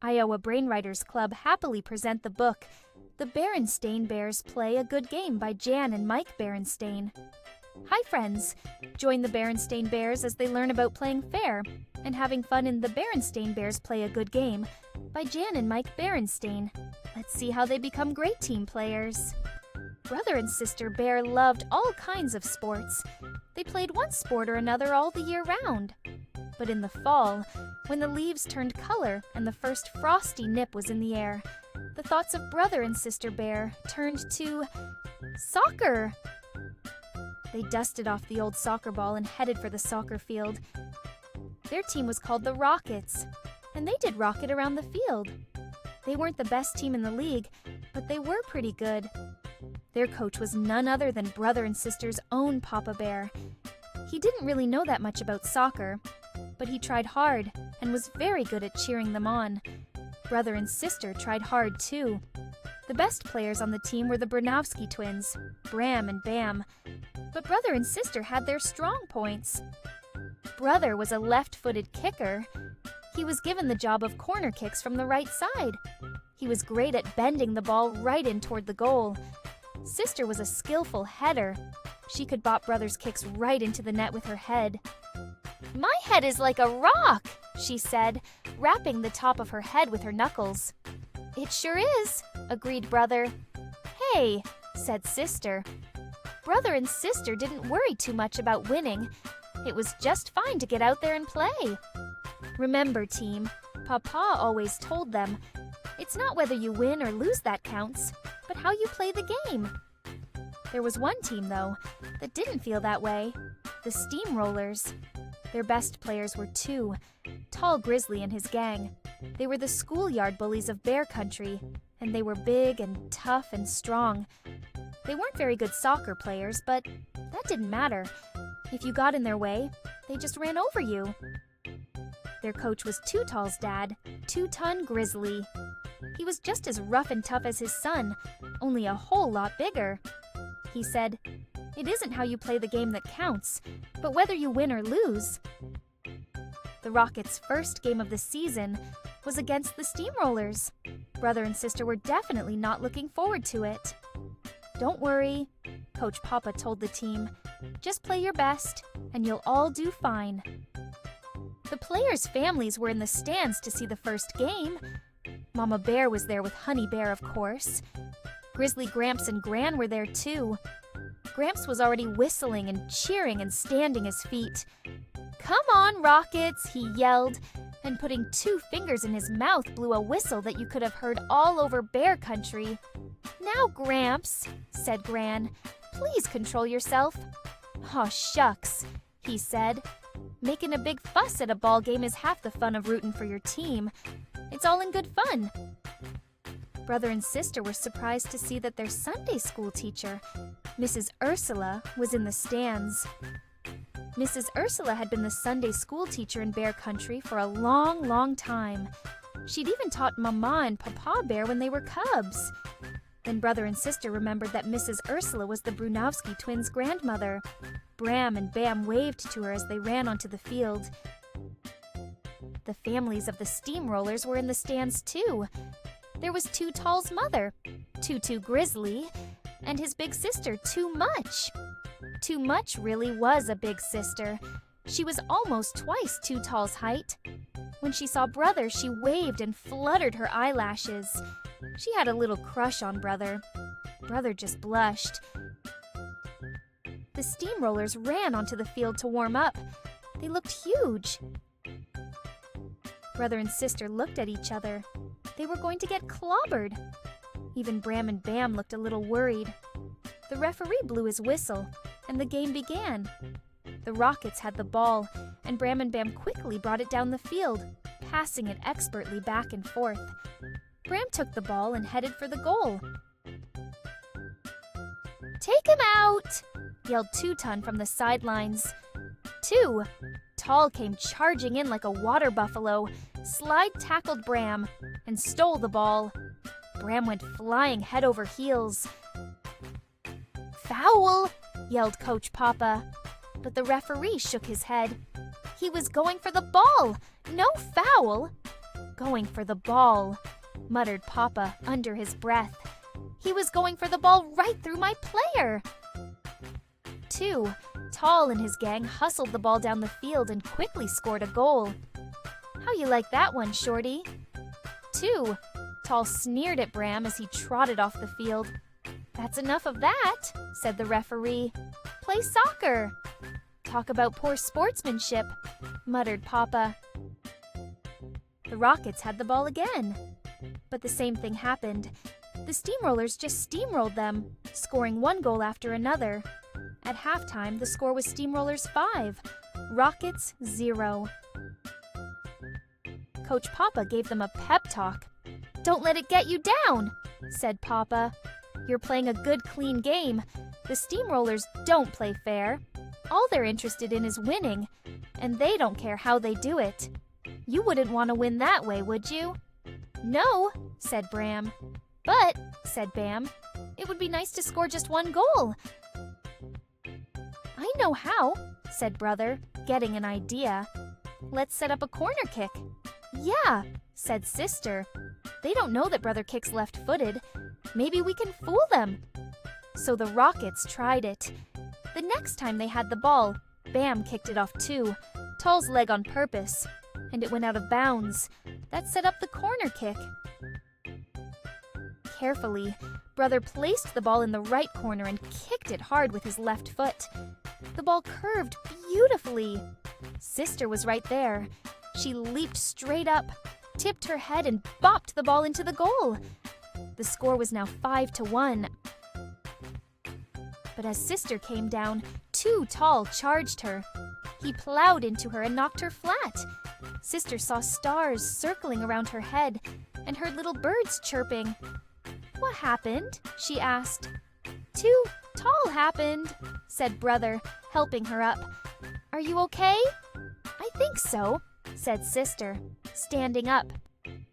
Iowa Brainwriters Club happily present the book, The Berenstain Bears Play a Good Game by Jan and Mike Berenstain. Hi friends! Join the Berenstain Bears as they learn about playing fair and having fun in The Berenstain Bears Play a Good Game by Jan and Mike Berenstain. Let's see how they become great team players. Brother and sister Bear loved all kinds of sports. They played one sport or another all the year round. But in the fall, when the leaves turned color and the first frosty nip was in the air, the thoughts of Brother and Sister Bear turned to soccer. They dusted off the old soccer ball and headed for the soccer field. Their team was called the Rockets, and they did rocket around the field. They weren't the best team in the league, but they were pretty good. Their coach was none other than Brother and Sister's own Papa Bear. He didn't really know that much about soccer, but he tried hard and was very good at cheering them on. Brother and Sister tried hard too. The best players on the team were the Bronowski twins, Bram and Bam, but Brother and Sister had their strong points. Brother was a left-footed kicker. He was given the job of corner kicks from the right side. He was great at bending the ball right in toward the goal. Sister was a skillful header. She could bop Brother's kicks right into the net with her head. "My head is like a rock," she said, rapping the top of her head with her knuckles. "It sure is," agreed Brother. "Hey," said Sister. Brother and Sister didn't worry too much about winning. It was just fine to get out there and play. Remember, team, Papa always told them, it's not whether you win or lose that counts, but how you play the game. There was one team, though, that didn't feel that way, the Steamrollers. Their best players were two, Tall Grizzly and his gang. They were the schoolyard bullies of Bear Country, and they were big and tough and strong. They weren't very good soccer players, but that didn't matter. If you got in their way, they just ran over you. Their coach was Too Tall's dad, 2-Ton Grizzly. He was just as rough and tough as his son, only a whole lot bigger. He said, "It isn't how you play the game that counts, but whether you win or lose." The Rockets' first game of the season was against the Steamrollers. Brother and Sister were definitely not looking forward to it. "Don't worry," Coach Papa told the team. "Just play your best, and you'll all do fine." The players' families were in the stands to see the first game. Mama Bear was there with Honey Bear, of course. Grizzly Gramps and Gran were there too. Gramps was already whistling and cheering and standing his feet. "Come on, Rockets," he yelled, and putting 2 fingers in his mouth blew a whistle that you could have heard all over Bear Country. "Now, Gramps," said Gran, "please control yourself." "Aw, shucks," he said. "Making a big fuss at a ball game is half the fun of rooting for your team. It's all in good fun." Brother and Sister were surprised to see that their Sunday school teacher, Mrs. Ursula, was in the stands. Mrs. Ursula had been the Sunday school teacher in Bear Country for a long, long time. She'd even taught Mama and Papa Bear when they were cubs. Then Brother and Sister remembered that Mrs. Ursula was the Bronowski twins' grandmother. Bram and Bam waved to her as they ran onto the field. The families of the Steamrollers were in the stands too. There was Too Tall's mother, Too Grizzly, and his big sister, Too Much. Too Much really was a big sister. She was almost twice Too Tall's height. When she saw Brother, she waved and fluttered her eyelashes. She had a little crush on Brother. Brother just blushed. The Steamrollers ran onto the field to warm up. They looked huge. Brother and Sister looked at each other. They were going to get clobbered. Even Bram and Bam looked a little worried. The referee blew his whistle, and the game began. The Rockets had the ball, and Bram and Bam quickly brought it down the field, passing it expertly back and forth. Bram took the ball and headed for the goal. "Take him out!" yelled 2-Ton from the sidelines. Too Tall came charging in like a water buffalo, slide-tackled Bram, and stole the ball. Bram went flying head over heels. "Foul!" yelled Coach Papa. But the referee shook his head. He was going for the ball! No foul! Going for the ball, muttered Papa under his breath. He was going for the ball right through my player. 2, Tall and his gang hustled the ball down the field and quickly scored a goal. How you like that one, Shorty? 2, Tall sneered at Bram as he trotted off the field. That's enough of that, said the referee. Play soccer. Talk about poor sportsmanship, muttered Papa. The Rockets had the ball again. But the same thing happened. The Steamrollers just steamrolled them, scoring one goal after another. At halftime, the score was Steamrollers 5, Rockets 0. Coach Papa gave them a pep talk. Don't let it get you down, said Papa. You're playing a good, clean game. The Steamrollers don't play fair. All they're interested in is winning, and they don't care how they do it. You wouldn't want to win that way, would you? No, said Bram. But, said Bam, it would be nice to score just one goal. I know how, said Brother, getting an idea. Let's set up a corner kick. Yeah, said Sister. They don't know that Brother kicks left-footed. Maybe we can fool them. So the Rockets tried it. The next time they had the ball, Bam kicked it off too, Tall's leg on purpose, and it went out of bounds. That set up the corner kick. Carefully, Brother placed the ball in the right corner and kicked it hard with his left foot. The ball curved beautifully. Sister was right there. She leaped straight up, tipped her head, and bopped the ball into the goal. The score was now 5-1. But as Sister came down, Tall charged her. He plowed into her and knocked her flat. Sister saw stars circling around her head and heard little birds chirping. What happened? She asked. Tall happened, said Brother, helping her up. Are you okay? I think so, said Sister, standing up.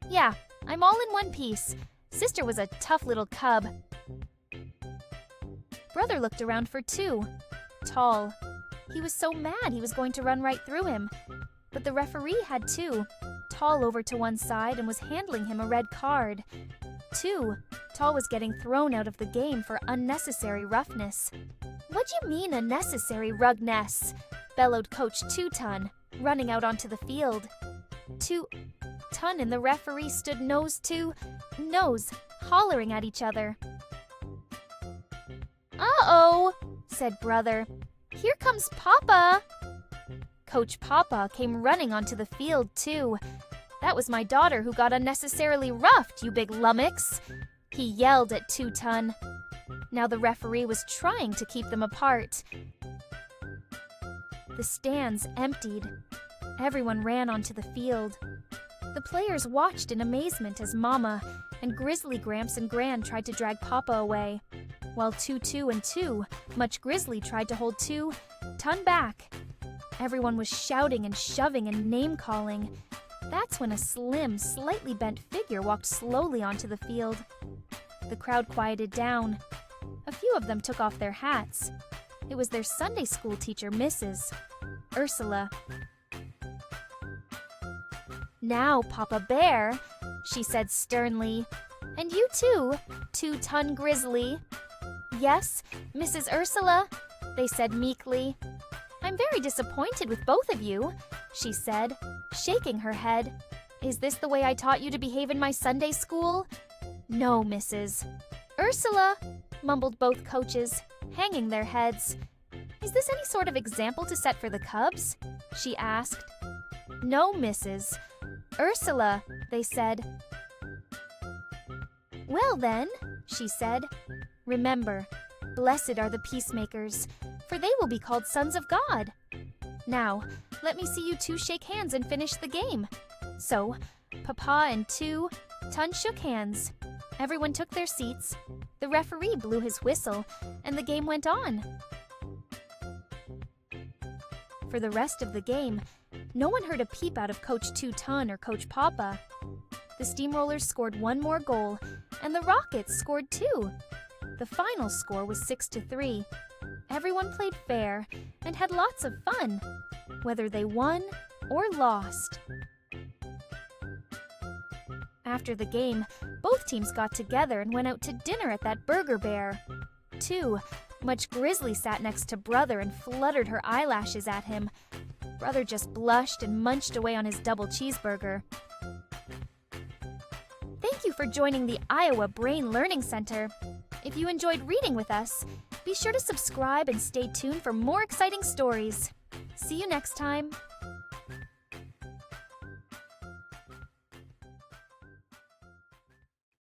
Yeah, I'm all in one piece. Sister was a tough little cub. Brother looked around for Tall. He was so mad he was going to run right through him. But the referee had Tall over to one side and was handling him a red card. Tall was getting thrown out of the game for unnecessary roughness. What do you mean unnecessary rugness? Bellowed Coach Ton, running out onto the field. Ton and the referee stood nose to nose, hollering at each other. Uh-oh, said Brother. Here comes Papa. Coach Papa came running onto the field, too. That was my daughter who got unnecessarily roughed, you big lummox, he yelled at Ton. Now the referee was trying to keep them apart. The stands emptied. Everyone ran onto the field. The players watched in amazement as Mama and Grizzly Gramps and Gran tried to drag Papa away, while Tutu and Much Grizzly tried to hold Ton back. Everyone was shouting and shoving and name-calling. That's when a slim, slightly bent figure walked slowly onto the field. The crowd quieted down. A few of them took off their hats. It was their Sunday school teacher, Mrs. Ursula. Now, Papa Bear, she said sternly. And you too, 2-ton Grizzly. Yes, Mrs. Ursula, they said meekly. I'm very disappointed with both of you, she said, shaking her head. Is this the way I taught you to behave in my Sunday school? No, Mrs. Ursula, mumbled both coaches, hanging their heads. Is this any sort of example to set for the Cubs? She asked. No, Mrs. Ursula, they said. Well then, she said, remember, blessed are the peacemakers, for they will be called sons of God. Now, let me see you two shake hands and finish the game. So, Papa and Ton shook hands. Everyone took their seats. The referee blew his whistle, and the game went on. For the rest of the game, no one heard a peep out of Coach Ton or Coach Papa. The Steamrollers scored one more goal, and the Rockets scored 2. The final score was 6-3. Everyone played fair and had lots of fun, whether they won or lost. After the game, both teams got together and went out to dinner at that Burger Bear. 2. Much Grizzly sat next to Brother and fluttered her eyelashes at him. Brother just blushed and munched away on his double cheeseburger. Thank you for joining the Iowa Brain Learning Center. If you enjoyed reading with us, be sure to subscribe and stay tuned for more exciting stories. See you next time.